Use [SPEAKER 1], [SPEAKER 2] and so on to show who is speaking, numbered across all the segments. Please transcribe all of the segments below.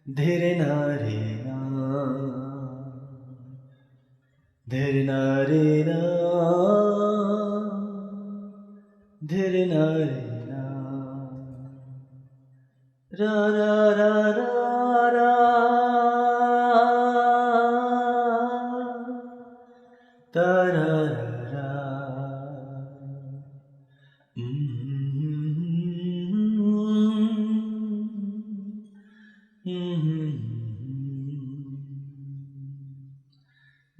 [SPEAKER 1] धीरे नारे ना, धीरे नारे ना, धीरे नारे ना, रा रा रा रा रा, ता रा रा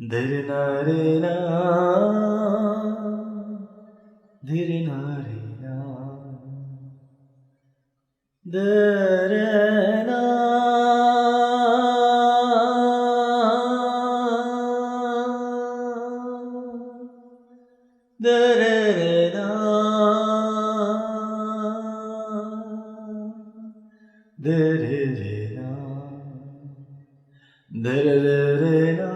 [SPEAKER 1] धीरे नारे ना, धीरे नारे ना, धीरे ना, धीरे ना, धीरे ना, धीरे ना,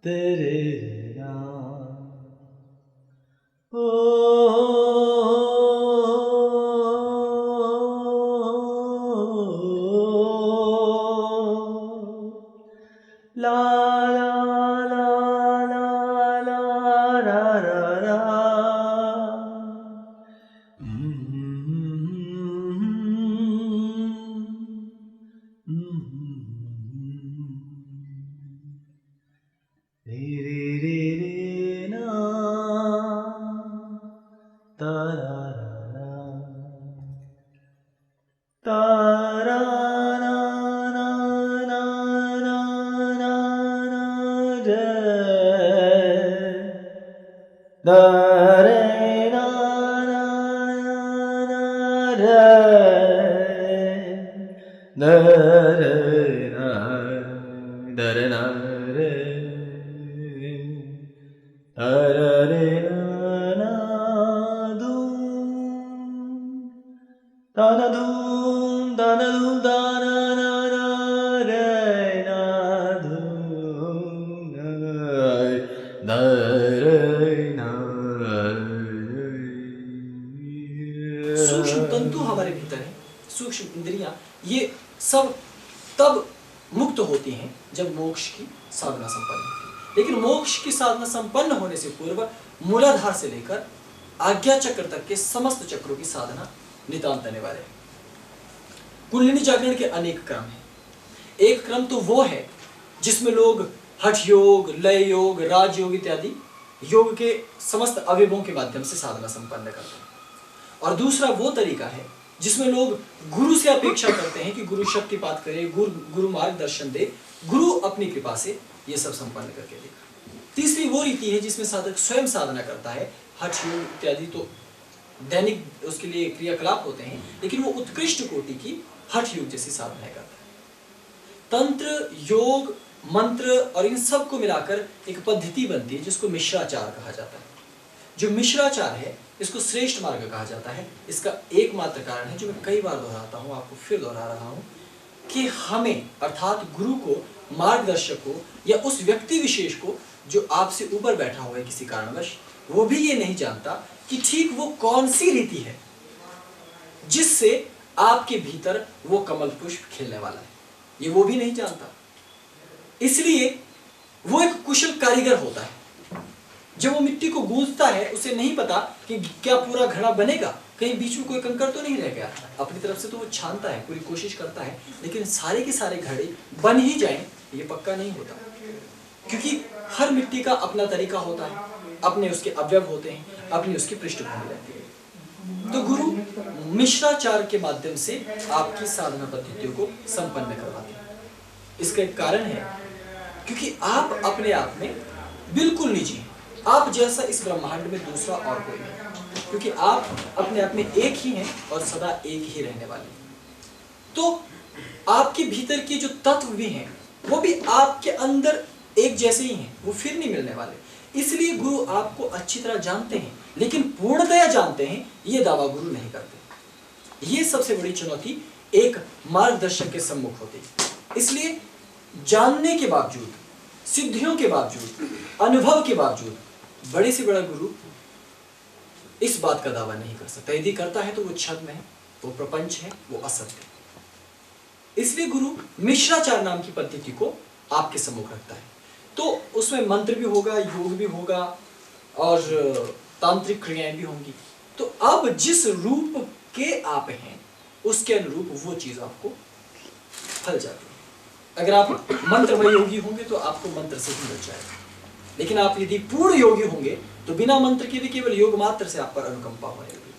[SPEAKER 1] तेरे ना, ओ ला ला ला ला ला रा रा रा, रे रे रे रे ना, ता रा रा रा, ता रा ना ना ना ना ना ना, रे दा रे ना ना ना रे, दा रे ना, दा रे ना रे, दा रे ना ना, दाना धूम दाना धूम दाना ना ना रे ना धूम ना रे ना।
[SPEAKER 2] सूक्ष्म तंतु हमारे भीतर है, सूक्ष्म इंद्रियां, ये सब तब मुक्त होती हैं जब मोक्ष की साधना संपन्न होती है। लेकिन मोक्ष की साधना संपन्न होने से पूर्व मूलाधार से लेकर आज्ञा चक्र तक के समस्त चक्रों की साधना नितांत अनिवार्य है। कुंडलिनी जागरण के अनेक क्रम हैं। एक क्रम तो वो है जिसमें लोग हठ योग, लय योग, राजयोग इत्यादि योग के समस्त अवयवों के माध्यम से साधना संपन्न करते हैं। और दूसरा वो तरीका है जिसमें लोग गुरु से अपेक्षा करते हैं कि गुरु शक्तिपात करे, गुरु मार्गदर्शन दे, गुरु अपनी कृपा से ये सब संपन्न करके दे। तीसरी वो रीति है जिसमें साधक स्वयं साधना करता है। हठ योग इत्यादि तो दैनिक उसके लिए क्रियाकलाप होते हैं, लेकिन वो उत्कृष्ट कोटि की हठ योग जैसी साधना करता है। तंत्र, योग, मंत्र और इन सब को मिलाकर एक पद्धति बनती है जिसको मिश्राचार कहा जाता है। जो मिश्राचार है इसको श्रेष्ठ मार्ग कहा जाता है। इसका एकमात्र कारण है जो मैं कई बार दोहराता हूँ, आपको फिर दोहरा रहा हूँ, कि हमें अर्थात गुरु को, मार्गदर्शक को या उस व्यक्ति विशेष को जो आपसे ऊपर बैठा हुआ है किसी कारणवश, वो भी ये नहीं जानता कि ठीक वो कौन सी रीति है जिससे आपके भीतर वो कमल पुष्प खिलने वाला है, ये वो भी नहीं जानता। इसलिए वो एक कुशल कारीगर होता है। जब वो मिट्टी को गूंथता है उसे नहीं पता कि क्या पूरा घड़ा बनेगा, कहीं बीच में कोई कंकड़ तो नहीं रह गया। अपनी तरफ से तो वो छानता है, पूरी कोशिश करता है, लेकिन सारे के सारे घड़े बन ही जाएं ये पक्का नहीं होता, क्योंकि हर मिट्टी का अपना तरीका होता है, अपने उसके अवयव होते हैं, अपनी उसकी पृष्ठभूमि रहती है। तो गुरु मिश्राचार के माध्यम से आपकी साधना पद्धतियों को संपन्न करवाते हैं। इसका एक कारण है क्योंकि आप अपने आप में बिल्कुल निजी हैं। आप जैसा इस ब्रह्मांड में दूसरा और कोई नहीं, क्योंकि आप अपने आप में एक ही हैं और सदा एक ही रहने वाले हैं। तो आपके भीतर के जो तत्व भी हैं वो भी आपके अंदर एक जैसे ही हैं, वो फिर नहीं मिलने वाले। इसलिए गुरु आपको अच्छी तरह जानते हैं, लेकिन पूर्णतया जानते हैं ये दावा गुरु नहीं करते। ये सबसे बड़ी चुनौती एक मार्गदर्शक के सम्मुख होती है। इसलिए जानने के बावजूद, सिद्धियों के बावजूद, अनुभव के बावजूद बड़े से बड़ा गुरु इस बात का दावा नहीं कर सकता। यदि करता है तो वो छद्म है, वो प्रपंच है, वो असत्य है। इसलिए गुरु मिश्राचार नाम की पद्धति को आपके सम्मुख रखता है। तो उसमें मंत्र भी होगा, योग भी होगा और तांत्रिक क्रियाएं भी होंगी। तो अब जिस रूप के आप हैं उसके अनुरूप वो चीज आपको फल जाती है। अगर आप मंत्रमय योगी होंगे तो आपको मंत्र से ही मिल जाएगा, लेकिन आप यदि पूर्ण योगी होंगे तो बिना मंत्र के भी केवल योग मात्र से आप पर अनुकंपा होने लगेगी।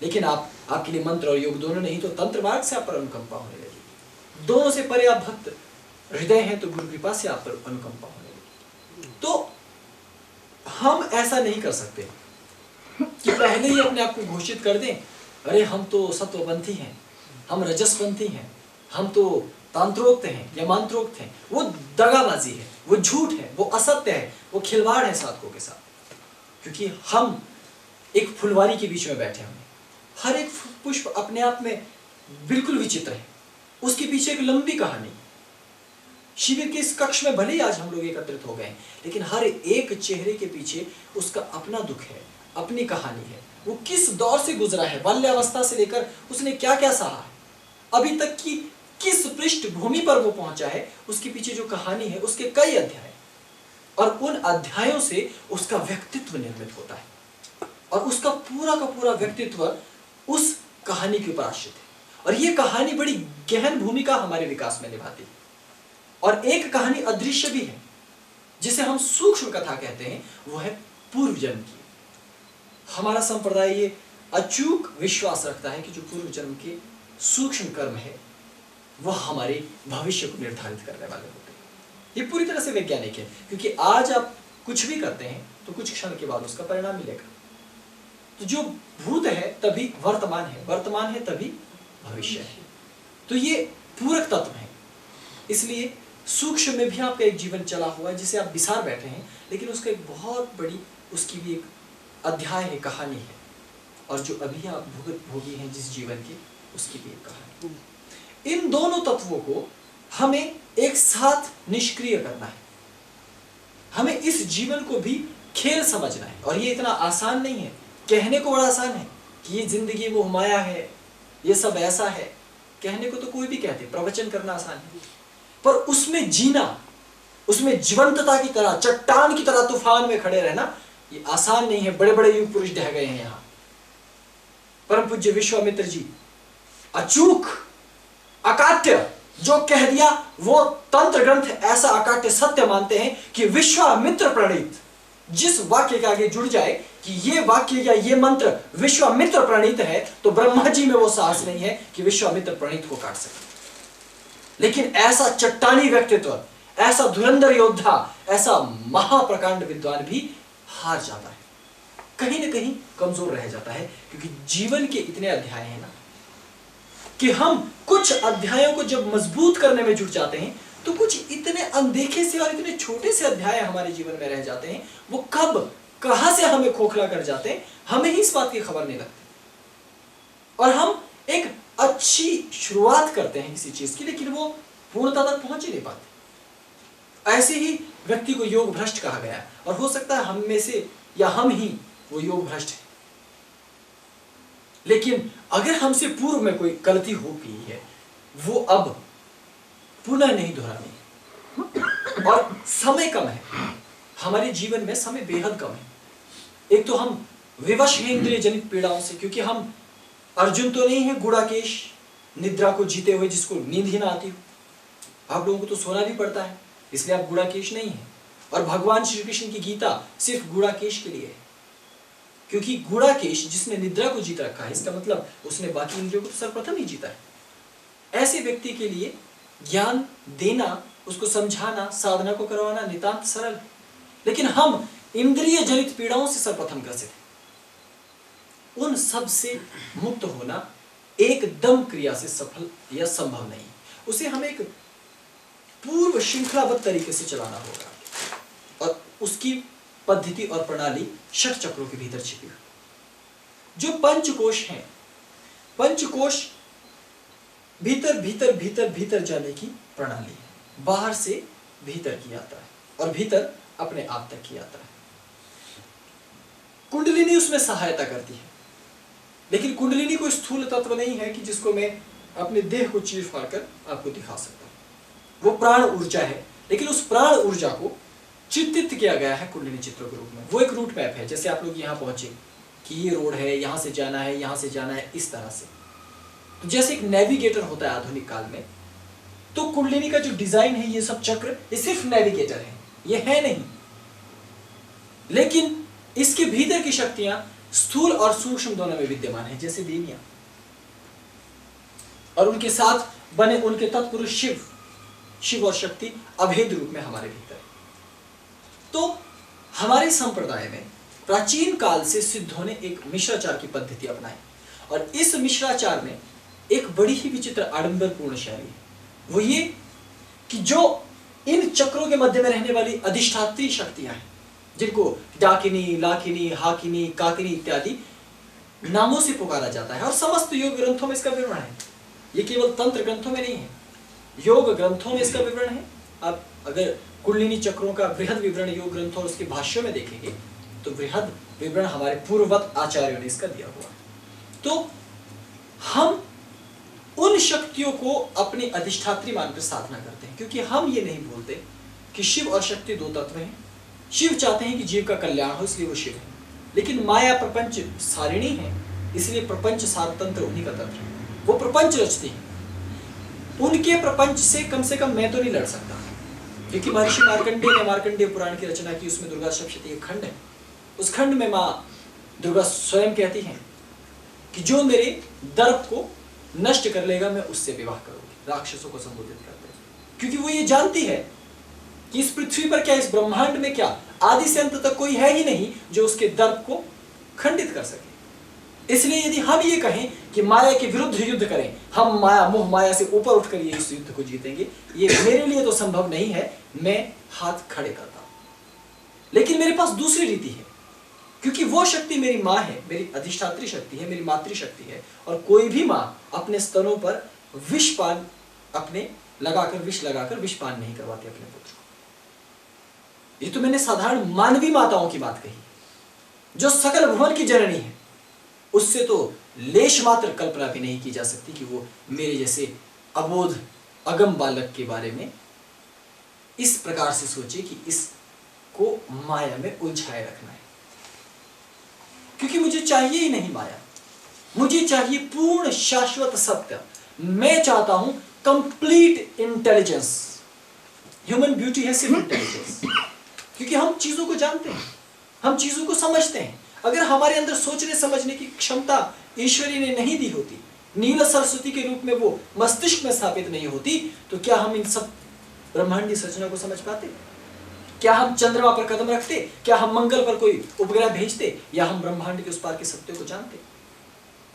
[SPEAKER 2] लेकिन आपके लिए मंत्र और योग दोनों नहीं तो तंत्र मार्ग से आप पर अनुकंपा होने लगेगी। दोनों से परे आप भक्त हृदय हैं तो गुरु कृपा से आप पर अनुकंपा होने लगेगी। तो हम ऐसा नहीं कर सकते कि पहले ही अपने आप को घोषित कर दें, अरे हम तो सत्वपंथी हैं, हम रजसपंथी हैं, हम तो तांत्रोक्त हैं या मंत्रोक्त हैं। वो दगाबाजी है, वो झूठ है, वो असत्य है, वो खिलवाड़ है साधकों के साथ। क्योंकि हम एक फुलवारी के बीच में बैठे हैं, हर एक पुष्प अपने आप में बिल्कुल विचित्र है, उसके पीछे एक लंबी कहानी। शिविर के इस कक्ष में भले ही आज हम लोग एकत्रित हो गए, लेकिन हर एक चेहरे के पीछे उसका अपना दुख है, अपनी कहानी है। वो किस दौर से गुजरा है, बाल्यावस्था से लेकर उसने क्या क्या सहा है, अभी तक की किस पृष्ठभूमि पर वो पहुंचा है, उसके पीछे जो कहानी है उसके कई अध्याय, और उन अध्यायों से उसका व्यक्तित्व निर्मित होता है, और उसका पूरा का पूरा व्यक्तित्व उस कहानी के ऊपर आश्रित है। और ये कहानी बड़ी गहन भूमिका हमारे विकास में निभाती है। और एक कहानी अदृश्य भी है जिसे हम सूक्ष्म कथा कहते हैं, वो है पूर्व जन्म की। हमारा संप्रदाय ये अचूक विश्वास रखता है कि जो पूर्व जन्म के सूक्ष्म कर्म है वह हमारे भविष्य को निर्धारित करने वाले होते हैं। ये पूरी तरह से वैज्ञानिक है, क्योंकि आज आप कुछ भी करते हैं तो कुछ क्षण के बाद उसका परिणाम मिलेगा। तो जो भूत है तभी वर्तमान है, वर्तमान है तभी भविष्य है। तो ये पूरक तत्व है। इसलिए सूक्ष्म में भी आपका एक जीवन चला हुआ है जिसे आप बिसार बैठे हैं, लेकिन उसका एक बहुत बड़ी, उसकी भी एक अध्याय है, कहानी है। और जो अभी आप भोगी हैं जिस जीवन के, उसकी भी एक कहानी। इन दोनों तत्वों को हमें एक साथ निष्क्रिय करना है। हमें इस जीवन को भी खेल समझना है। और ये इतना आसान नहीं है। कहने को बड़ा आसान है कि ये जिंदगी मोह माया है, ये सब ऐसा है, कहने को तो कोई भी कहते, प्रवचन करना आसान है, पर उसमें जीना, उसमें जीवंतता की तरह, चट्टान की तरह तूफान में खड़े रहना, ये आसान नहीं है। बड़े बड़े युग पुरुष ढह गए हैं यहाँ। परम पूज्य विश्वामित्र जी अचूक अकाट्य जो कह दिया वो तंत्र ग्रंथ ऐसा अकाट्य सत्य मानते हैं कि विश्वामित्र प्रणीत, जिस वाक्य के आगे जुड़ जाए कि ये वाक्य या ये मंत्र विश्वामित्र प्रणीत है, तो ब्रह्मा जी में वो साहस नहीं है कि विश्वामित्र प्रणीत को काट सके। लेकिन ऐसा चट्टानी व्यक्तित्व, ऐसा धुरंधर योद्धा, ऐसा महाप्रकांड विद्वान भी हार जाता है, कहीं ना कहीं कमजोर रह जाता है। क्योंकि जीवन के इतने अध्याय हैं ना कि हम कुछ अध्यायों को जब मजबूत करने में जुट जाते हैं तो कुछ इतने अनदेखे से और इतने छोटे से अध्याय हमारे जीवन में रह जाते हैं। वो कब कहां से हमें खोखला कर जाते हैं, हमें ही इस बात की खबर नहीं लगती। और हम एक अच्छी शुरुआत करते हैं किसी चीज की, लेकिन वो पूर्णता तक पहुंच ही नहीं पाते। ऐसे ही व्यक्ति को योग भ्रष्ट कहा गया, और हो सकता है हम में से या हम ही वो योग भ्रष्ट है। लेकिन अगर हमसे पूर्व में कोई गलती हो गई है, वो अब पुनः नहीं दोहरानी है। और समय कम है, हमारे जीवन में समय बेहद कम है। एक तो हम विवश हैं इंद्रिय जनित पीड़ाओं से, क्योंकि हम अर्जुन तो नहीं है गुड़ाकेश निद्रा को जीते हुए जिसको नींद ही ना आती हो। आप लोगों को तो सोना भी पड़ता है, इसलिए आप गुड़ाकेश नहीं है। और भगवान श्री कृष्ण की गीता सिर्फ गुड़ाकेश के लिए है, क्योंकि गुड़ाकेश जिसने निद्रा को जीत रखा है, इसका मतलब उसने बाकी इंद्रियों को तो सर्वप्रथम ही जीता है। ऐसे व्यक्ति के लिए ज्ञान देना, उसको समझाना, साधना को करवाना नितांत सरल है। लेकिन हम इंद्रिय जनित पीड़ाओं से सर्वप्रथम ग्रसित हैं। उन सब से मुक्त होना एकदम क्रिया से सफल या संभव नहीं। उसे हमें एक पूर्व श्रृंखलाबद्ध तरीके से चलाना होगा, और उसकी पद्धति और प्रणाली षट चक्रों के भीतर छिपी हुई। जो पंचकोश हैं, पंचकोश भीतर भीतर भीतर भीतर जाने की प्रणाली है। बाहर से भीतर की यात्रा है, और भीतर अपने आप तक की यात्रा है। कुंडलिनी उसमें सहायता करती है। लेकिन कुंडलिनी कोई स्थूल तत्व नहीं है कि जिसको मैं अपने देह को चीर फाड़ कर आपको दिखा सकता हूं। वो प्राण ऊर्जा है, लेकिन उस प्राण ऊर्जा को चित्रित किया गया है कुंडलिनी चित्रों के रूप में। वो एक रूट मैप है, जैसे आप लोग यहाँ पहुंचे कि ये रोड है, यहाँ से जाना है, यहाँ से जाना है, इस तरह से। तो जैसे एक नेविगेटर होता है आधुनिक काल में, तो कुंडलिनी का जो डिजाइन है, ये सब चक्र, ये सिर्फ नेविगेटर है, ये है नहीं। लेकिन इसके भीतर की शक्तियां स्थूल और सूक्ष्म दोनों में विद्यमान है, जैसे देवियां और उनके साथ बने उनके तत्पुरुष शिव और शक्ति अभेद रूप में हमारे भीतर है। तो हमारे संप्रदाय में प्राचीन काल से सिद्धों ने एक मिश्राचार की पद्धति अपनाई, और इस मिश्राचार में एक बड़ी ही विचित्र आडंबरपूर्ण शैली है। वो ये कि जो इन चक्रों के मध्य में रहने वाली अधिष्ठात्री शक्तियां हैं, जिनको डाकिनी, लाकिनी, हाकिनी, काकिनी इत्यादि नामों से पुकारा जाता है, और समस्त योग ग्रंथों में इसका विवरण है। ये केवल तंत्र ग्रंथों में नहीं है, योग ग्रंथों में इसका विवरण है। आप अगर कुंडलिनी चक्रों का बृहद विवरण योग ग्रंथों और उसके भाष्यों में देखेंगे तो बृहद विवरण हमारे पूर्ववत आचार्यों ने इसका दिया हुआ है। तो हम उन शक्तियों को अपनी अधिष्ठात्री मानकर साधना करते हैं, क्योंकि हम ये नहीं बोलते कि शिव और शक्ति दो तत्व हैं। शिव चाहते हैं कि जीव का कल्याण हो, इसलिए वो शिव है, लेकिन माया प्रपंच सारिणी है, इसलिए प्रपंच सारतंत्र उन्हीं का तंत्र है। वो प्रपंच रचती है, उनके प्रपंच से कम मैं तो नहीं लड़ सकता, क्योंकि महर्षि मार्कंडेय ने मार्कंडेय पुराण की रचना की, उसमें दुर्गा सप्तशती एक खंड है। उस खंड में माँ दुर्गा स्वयं कहती हैं कि जो मेरे दर्प को नष्ट कर लेगा मैं उससे विवाह करूंगी, राक्षसों को संबोधित करते हैं, क्योंकि वो ये जानती है कि इस पृथ्वी पर क्या, इस ब्रह्मांड में क्या, आदि से अंत तक कोई है ही नहीं जो उसके दर्प को खंडित कर सके। इसलिए यदि हम ये कहें कि माया के विरुद्ध युद्ध करें, हम माया मोह माया से ऊपर उठकर ये इस युद्ध को जीतेंगे, ये मेरे लिए तो संभव नहीं है। मैं हाथ खड़े करता हूं, लेकिन मेरे पास दूसरी रीति है, क्योंकि वो शक्ति मेरी माँ है, मेरी अधिष्ठात्री शक्ति है, मेरी मातृशक्ति है, और कोई भी माँ अपने स्तनों पर विषपान विष लगाकर विषपान नहीं करवाती अपने पुत्र को। ये तो मैंने साधारण मानवीय माताओं की बात कही, जो सकल भुवन की जननी है। उससे तो लेश मात्र कल्पना भी नहीं की जा सकती कि वो मेरे जैसे अबोध अगम बालक के बारे में इस प्रकार से सोचे कि इसको माया में उलझाए रखना है। क्योंकि मुझे चाहिए ही नहीं माया, मुझे चाहिए पूर्ण शाश्वत सत्य। मैं चाहता हूं कंप्लीट इंटेलिजेंस। ह्यूमन ब्यूटी है सिर्फ इंटेलिजेंस, क्योंकि हम चीजों को जानते हैं, हम चीजों को समझते हैं। अगर हमारे अंदर सोचने समझने की क्षमता ईश्वरी ने नहीं दी होती, नील सरस्वती के रूप में वो मस्तिष्क में स्थापित नहीं होती, तो क्या हम इन सब ब्रह्मांडीय संरचना को समझ पाते? क्या हम चंद्रमा पर कदम रखते? क्या हम मंगल पर कोई उपग्रह भेजते? या हम ब्रह्मांड के उस पार के सत्य को जानते?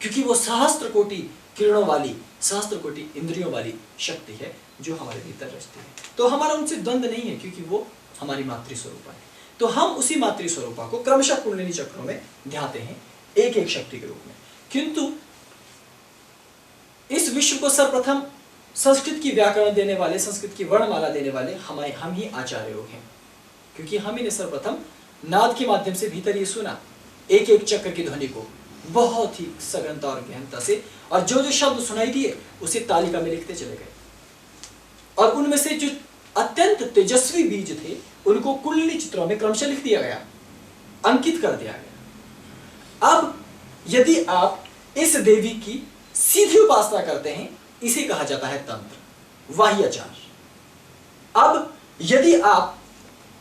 [SPEAKER 2] क्योंकि वो सहस्त्र कोटि किरणों वाली, सहस्त्र कोटि इंद्रियों वाली शक्ति है जो हमारे भीतर रचती है। तो हमारा उनसे द्वंद्व नहीं है, क्योंकि वो हमारी मातृस्वरूपा है। तो हम उसी मातृस्वरूपा को क्रमशः कुंडलिनी चक्रों में ध्याते हैं, एक एक शक्ति के रूप में। किंतु इस विश्व को सर्वप्रथम संस्कृत की व्याकरण देने वाले, संस्कृत की वर्णमाला देने वाले हम ही आचार्य लोग हैं, क्योंकि हम ही ने सर्वप्रथम नाद के माध्यम से भीतर ये सुना, एक एक चक्र की ध्वनि को बहुत ही सघनता और गहनता से, और जो जो शब्द सुनाई दिए उसे तालिका में लिखते चले गए, और उनमें से जो अत्यंत तेजस्वी बीज थे उनको कुंडलिनी चित्रों में क्रमशः लिख दिया गया, अंकित कर दिया गया। अब यदि आप इस देवी की सीधी उपासना करते हैं, इसे कहा जाता है तंत्र, वाह्याचार। अब यदि आप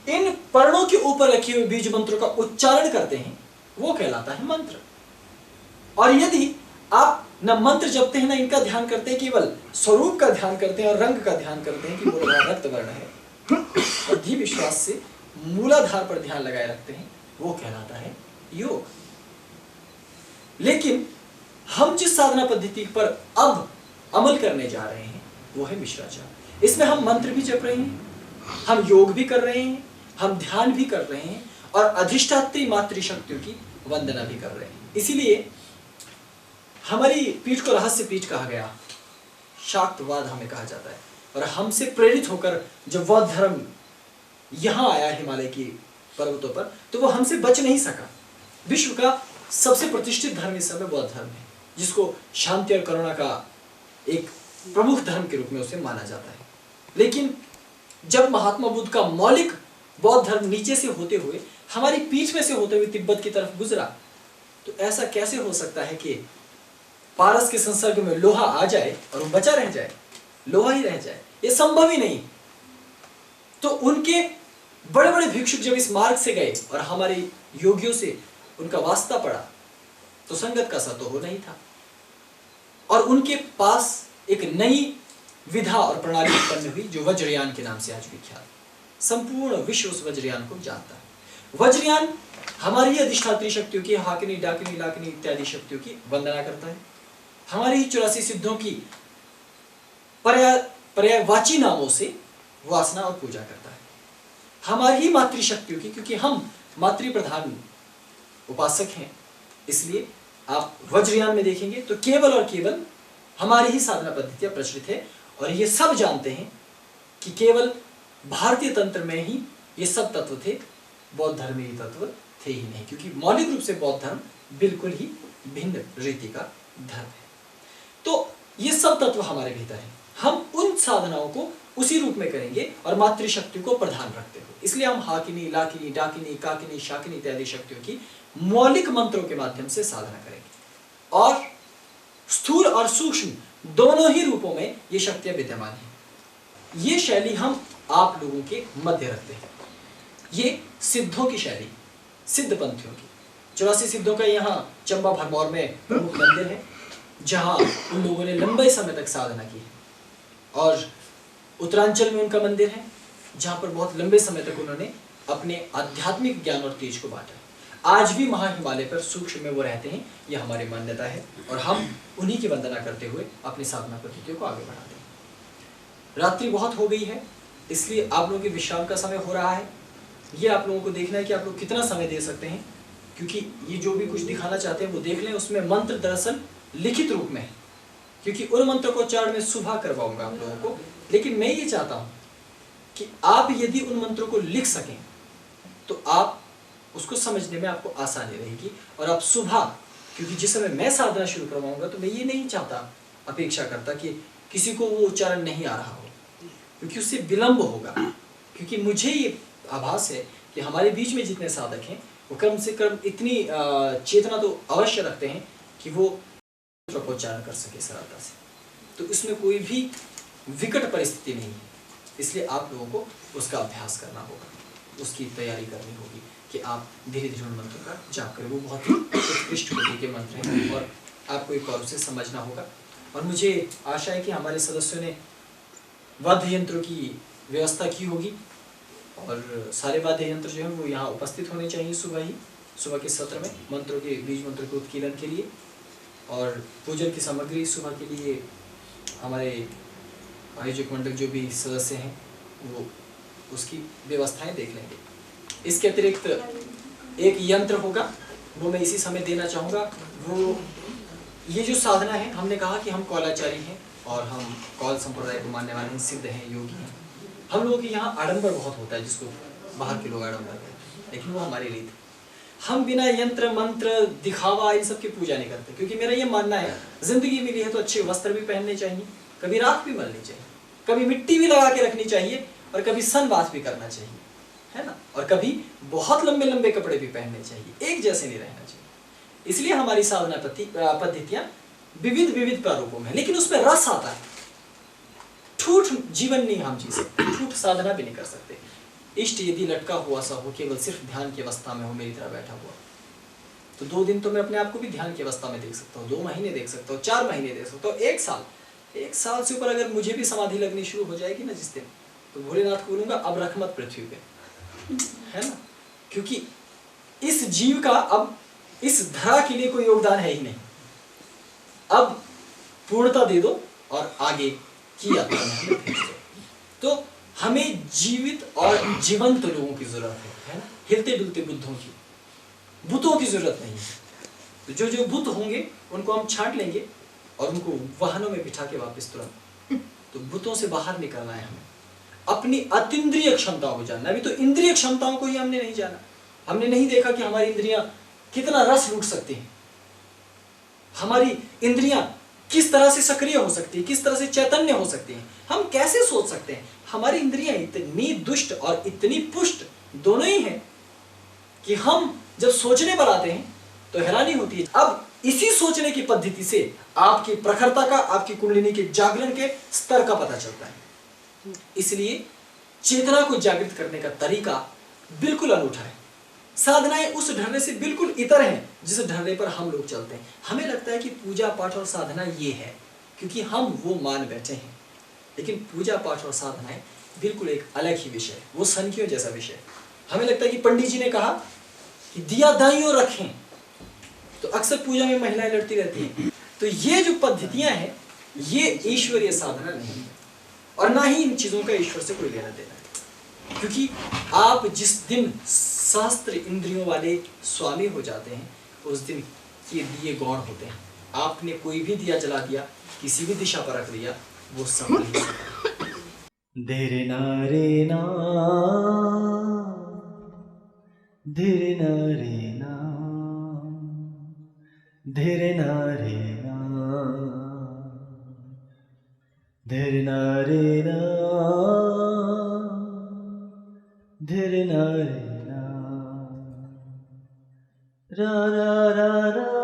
[SPEAKER 2] इन पर्णों के ऊपर रखे हुए बीज मंत्रों का उच्चारण करते हैं, वो कहलाता है मंत्र। और यदि आप न मंत्र जपते हैं, न इनका ध्यान करते हैं, केवल स्वरूप का ध्यान करते हैं और रंग का ध्यान करते हैं कि वो रक्त वर्ण है, और दृढ़ विश्वास से मूलाधार पर ध्यान लगाए रखते हैं, वो कहलाता है योग। लेकिन हम जिस साधना पद्धति पर अब अमल करने जा रहे हैं वो है मिश्राचार। इसमें हम मंत्र भी जप रहे हैं, हम योग भी कर रहे हैं, हम ध्यान भी कर रहे हैं, और अधिष्ठात्री मातृशक्तियों की वंदना भी कर रहे हैं। इसीलिए हमारी पीठ को रहस्य पीठ कहा गया, शाक्तवाद हमें कहा जाता है, और हमसे प्रेरित होकर जब बौद्ध धर्म यहाँ आया हिमालय की पर्वतों पर, तो वो हमसे बच नहीं सका। विश्व का सबसे प्रतिष्ठित धर्म इस समय बौद्ध धर्म है, जिसको शांति और करुणा का एक प्रमुख धर्म के रूप में उसे माना जाता है। लेकिन जब महात्मा बुद्ध का मौलिक बौद्ध धर्म नीचे से होते हुए हमारी पीठ में से होते हुए तिब्बत की तरफ गुजरा, तो ऐसा कैसे हो सकता है कि पारस के संसर्ग में लोहा आ जाए और वो बचा रह जाए, लोहा ही रह जाए? ये संभव ही नहीं। तो उनके बड़े बड़े भिक्षुक जब इस मार्ग से गए और हमारे योगियों से उनका वास्ता पड़ा, तो संगत का सा तो होना ही था। और उनके पास एक नई विधा और प्रणाली उत्पन्न हुई जो वज्रयान के नाम से आज विख्यात। संपूर्ण विश्व उस वज्रयान को जानता है। वज्रयान हमारी अधिष्ठात्री शक्तियों की, हाकिनी डाकिनी लाकिनी इत्यादि शक्तियों की वंदना करता है। हमारी ही 84 सिद्धों की पर्यायवाची नामों से वासना और पूजा करता है। हमारी ही मातृशक्तियों की, क्योंकि हम मातृ प्रधान उपासक हैं, इसलिए आप वज्रयान में देखेंगे तो केवल और केवल हमारी ही साधना पद्धतियां प्रचलित है। और ये सब जानते हैं कि केवल भारतीय तंत्र में ही ये सब तत्व थे, बौद्ध धर्म में ये तत्व थे ही नहीं, क्योंकि मौलिक रूप से बौद्ध धर्म बिल्कुल ही भिन्न रीति का धर्म है। तो ये सब तत्व हमारे भीतर है। हम उन साधनाओं को उसी रूप में करेंगे और मातृशक्ति को प्रधान रखते हुए, इसलिए हम हाकिनी लाकिनी डाकिनी काकिनी शाकिनी इत्यादि शक्तियों की मौलिक मंत्रों के माध्यम से साधना करेंगे। और स्थूल और सूक्ष्म दोनों ही रूपों में ये शक्तियां विद्यमान हैं। ये शैली हम आप लोगों के मध्य रखते हैं। ये सिद्धों की शैली, सिद्ध पंथियों की। 84 सिद्धों का यहाँ चंबा भरमौर में प्रमुख मंदिर है, जहाँ उन लोगों ने लंबे समय तक साधना की है। और उत्तरांचल में उनका मंदिर है, जहाँ पर बहुत लंबे समय तक उन्होंने अपने आध्यात्मिक ज्ञान और तेज को बांटा है। आज भी महाहिमालय पर सूक्ष्म में वो रहते हैं, यह हमारी मान्यता है। और हम उन्हीं की वंदना करते हुए अपनी साधना पद्धतियों को आगे बढ़ाते हैं। रात्रि बहुत हो गई है, इसलिए आप लोगों के विश्राम का समय हो रहा है। ये आप लोगों को देखना है कि आप लोग कितना समय दे सकते हैं, क्योंकि ये जो भी कुछ दिखाना चाहते हैं वो देख लें। उसमें मंत्र दरअसल लिखित रूप में है, क्योंकि उन मंत्र को उच्चारण में सुबह करवाऊंगा आप लोगों को। लेकिन मैं ये चाहता हूँ कि आप यदि उन मंत्रों को लिख सकें तो आप उसको समझने में आपको आसानी रहेगी। और आप सुबह, क्योंकि जिस समय मैं साधना शुरू करवाऊंगा तो मैं ये नहीं चाहता, अपेक्षा करता कि किसी को वो उच्चारण नहीं आ रहा हो, क्योंकि उससे विलंब होगा। क्योंकि मुझे ये आभास है कि हमारे बीच में जितने साधक हैं वो कम से कम इतनी चेतना तो अवश्य रखते हैं कि वो मंत्र को उच्चारण कर सके सरलता से। तो इसमें कोई भी विकट परिस्थिति नहीं है, इसलिए आप लोगों को उसका अभ्यास करना होगा, उसकी तैयारी करनी होगी कि आप धीरे धीरे उन मंत्रों का जाप करें। वो बहुत ही उत्कृष्ट कोटि के मंत्र हैं और आपको एक और उसे समझना होगा। और मुझे आशा है कि हमारे सदस्यों ने वाद्य यंत्रों की व्यवस्था की होगी और सारे वाद्य यंत्र जो हैं वो यहाँ उपस्थित होने चाहिए सुबह के सत्र में, मंत्रों के बीज मंत्रों के उत्कीलन के लिए। और पूजन की सामग्री सुबह के लिए हमारे आयोजक मंडल जो भी सदस्य हैं वो उसकी व्यवस्थाएं देख लेंगे। इसके अतिरिक्त एक यंत्र होगा, वो मैं इसी समय देना चाहूँगा। वो ये जो साधना है, हमने कहा कि हम कौलाचारी हैं और हम कौल संप्रदाय को मानने वाले हैं, सिद्ध हैं, योगी हैं। हम लोगों के यहाँ आडंबर बहुत होता है, जिसको बाहर के लोग आडंबर कहते हैं, लेकिन वो हमारी रीत है। हम बिना यंत्र मंत्र दिखावा इन सब की पूजा नहीं करते, क्योंकि मेरा ये मानना है जिंदगी मिली है तो अच्छे वस्त्र भी पहनने चाहिए, कभी राख भी मलनी चाहिए, कभी मिट्टी भी लगा के रखनी चाहिए और कभी सनबाथ भी करना चाहिए, है ना। और कभी बहुत लंबे लंबे कपड़े भी पहनने चाहिए, एक जैसे नहीं रहना चाहिए। इसलिए हमारी साधना पद्धतियां विविध विविध प्रारूपों में, लेकिन उसमें रस आता है। ठूठ जीवन नहीं हम जी सकते, ठूठ साधना भी नहीं कर सकते। इष्ट यदि लटका हुआ सा हो, केवल सिर्फ ध्यान की अवस्था में हो, मेरी तरह बैठा हुआ, तो 2 दिन तो मैं अपने आप को भी ध्यान की अवस्था में देख सकता हूँ, 2 महीने देख सकता हूँ, 4 महीने देख सकता हूँ, 1 साल से ऊपर अगर मुझे भी समाधि लगनी शुरू हो जाएगी ना जिस दिन, तो भोलेनाथ को बोलूंगा अब रख मत पृथ्वी पे, है ना। क्योंकि इस जीव का अब इस धरा के लिए कोई योगदान है ही नहीं। अब पूर्णता दे दो और आगे की यात्रा में हमें भेज दो। तो हमें जीवित और जीवंत लोगों की जरूरत है ना, हिलते डुलते बुद्धों की, बुतों की जरूरत नहीं है। तो जो बुत होंगे उनको हम छांट लेंगे और उनको वाहनों में बिठा के वापस तुरंत, तो बुतों से बाहर निकलना है हमें, अपनी अतीन्द्रिय क्षमताओं को जानना। अभी तो इंद्रिय क्षमताओं को ही हमने नहीं जाना, हमने नहीं देखा कि हमारी इंद्रियां कितना रस लूट सकते हैं, हमारी इंद्रियां किस तरह से सक्रिय हो सकती है, किस तरह से चैतन्य हो सकती हैं, हम कैसे सोच सकते हैं। हमारी इंद्रियां इतनी दुष्ट और इतनी पुष्ट दोनों ही हैं कि हम जब सोचने पर आते हैं तो हैरानी होती है। अब इसी सोचने की पद्धति से आपकी प्रखरता का, आपकी कुंडलिनी के जागरण के स्तर का पता चलता है। इसलिए चेतना को जागृत करने का तरीका बिल्कुल अनूठा है। साधनाएं उस ढर्रे से बिल्कुल इतर हैं जिस ढर्रे पर हम लोग चलते हैं। हमें लगता है कि पूजा पाठ और साधना ये है, क्योंकि हम वो मान बैठे हैं। लेकिन पूजा पाठ और साधनाएं बिल्कुल एक अलग ही विषय है, वो सनकियों जैसा विषय है। हमें लगता है कि पंडित जी ने कहा कि दिया दाइयों रखें, तो अक्सर पूजा में महिलाएं लड़ती रहती हैं। तो ये जो पद्धतियां हैं ये ईश्वरीय साधना नहीं है, और ना ही इन चीजों का ईश्वर से कोई लेना देना है। क्योंकि आप जिस दिन सहस्त्र इंद्रियों वाले स्वामी हो जाते हैं, उस दिन ये दिए गौण होते हैं। आपने कोई भी दिया जला दिया, किसी भी दिशा पर रख दिया, वो सफल ही सफल।
[SPEAKER 1] धीरे नारे ना, धीरे नारे ना, धीरे नारे ना, धीरे नारे ना, धीरे नारे ना, रा रा रा रा।